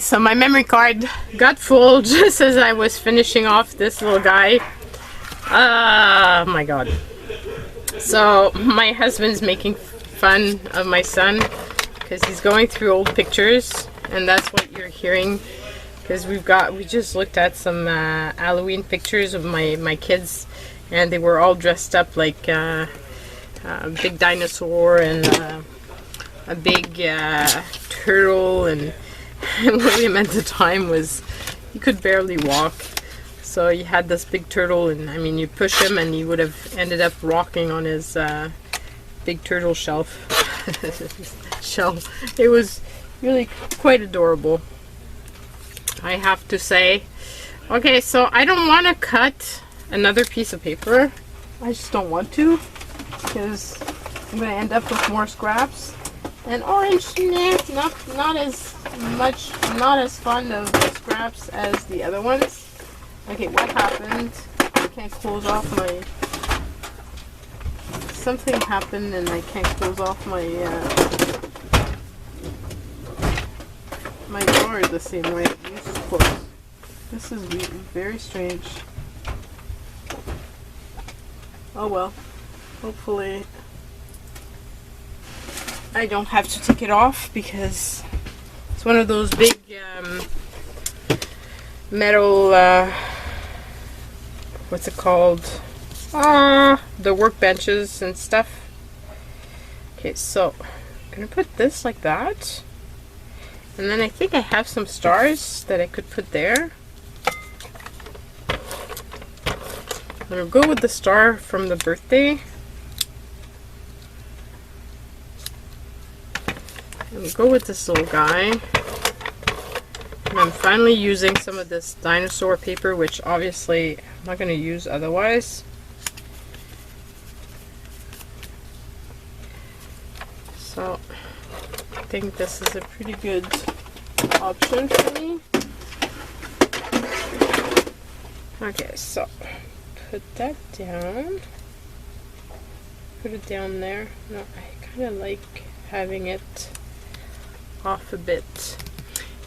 so my memory card got full just as I was finishing off this little guy. Oh my god. So my husband's making fun of my son because he's going through old pictures, and that's what you're hearing, because we just looked at some Halloween pictures of my kids, and they were all dressed up like a big dinosaur and a big turtle, and William at the time he could barely walk. So you had this big turtle, and I mean, you push him and he would have ended up rocking on his big turtle shell. It was really quite adorable, I have to say. Okay, so I don't want to cut another piece of paper. I just don't want to, because I'm going to end up with more scraps. And orange, nah, not as much, not as fond of the scraps as the other ones. Okay, what happened? I can't close off my... Something happened and I can't close off my my drawer the same way it used to close. This is very strange. Oh well. Hopefully I don't have to take it off, because it's one of those big metal, what's it called? The workbenches and stuff. Okay, so I'm gonna put this like that, and then I think I have some stars that I could put there. I'm gonna go with the star from the birthday. And go with this little guy. And I'm finally using some of this dinosaur paper, which obviously I'm not going to use otherwise. So I think this is a pretty good option for me. Okay, so put that down. Put it down there. No, I kind of like having it off a bit.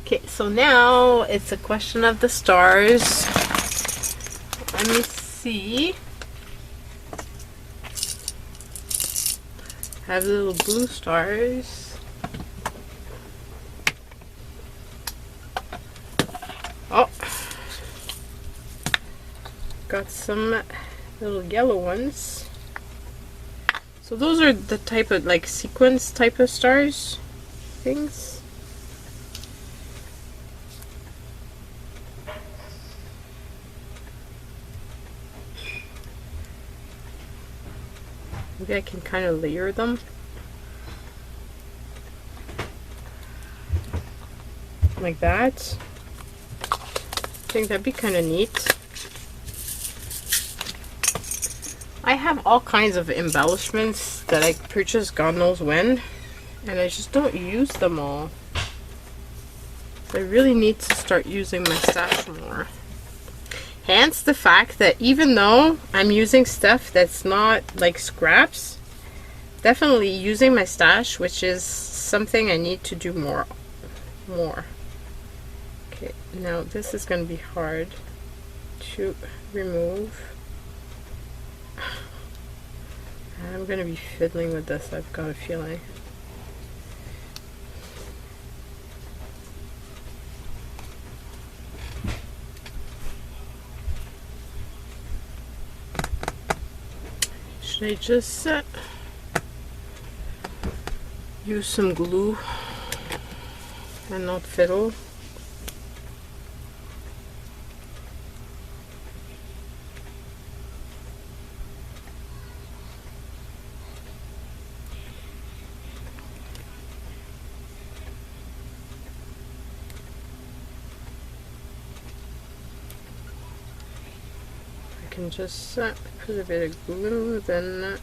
Okay, so now it's a question of the stars. Let me see. I have little blue stars. Oh, got some little yellow ones. So those are the type of like sequence type of stars things. Maybe I can kind of layer them. Like that. I think that'd be kind of neat. I have all kinds of embellishments that I purchased God knows when, and I just don't use them all. So I really need to start using my stash more. Hence the fact that even though I'm using stuff that's not like scraps, definitely using my stash, which is something I need to do more. Okay, now this is going to be hard to remove. I'm going to be fiddling with this, I've got a feeling. Should I just use some glue and not fiddle? Can just put a bit of glue, then,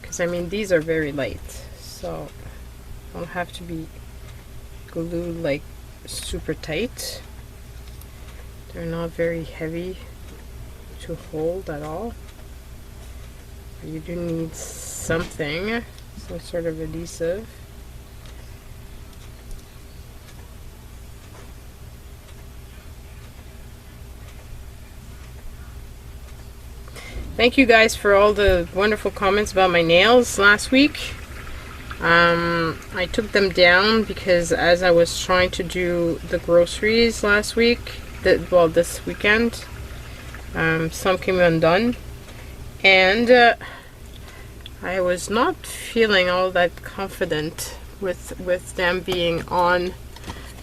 because I mean these are very light, so don't have to be glued like super tight. They're not very heavy to hold at all. You do need something, some sort of adhesive. Thank you guys for all the wonderful comments about my nails last week. I took them down because as I was trying to do the groceries last week, this weekend, some came undone, and I was not feeling all that confident with them being on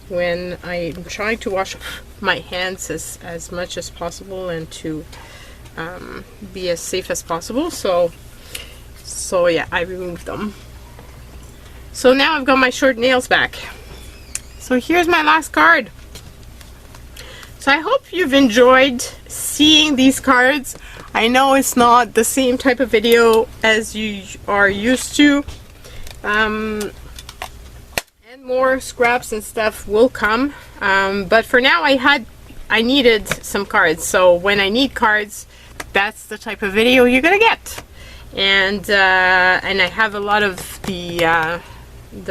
when I'm trying to wash my hands as much as possible and to be as safe as possible. So yeah, I removed them. So now I've got my short nails back. So here's my last card. So I hope you've enjoyed seeing these cards. I know it's not the same type of video as you are used to. And more scraps and stuff will come. But for now I needed some cards. So when I need cards, that's the type of video you're gonna get. And I have a lot of the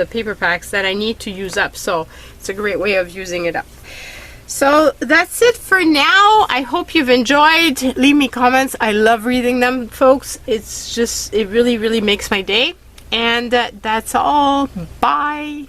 paper packs that I need to use up, so it's a great way of using it up. So that's it for now. I hope you've enjoyed. Leave me comments. I love reading them, folks. It's just, it really makes my day. And that's all. Bye.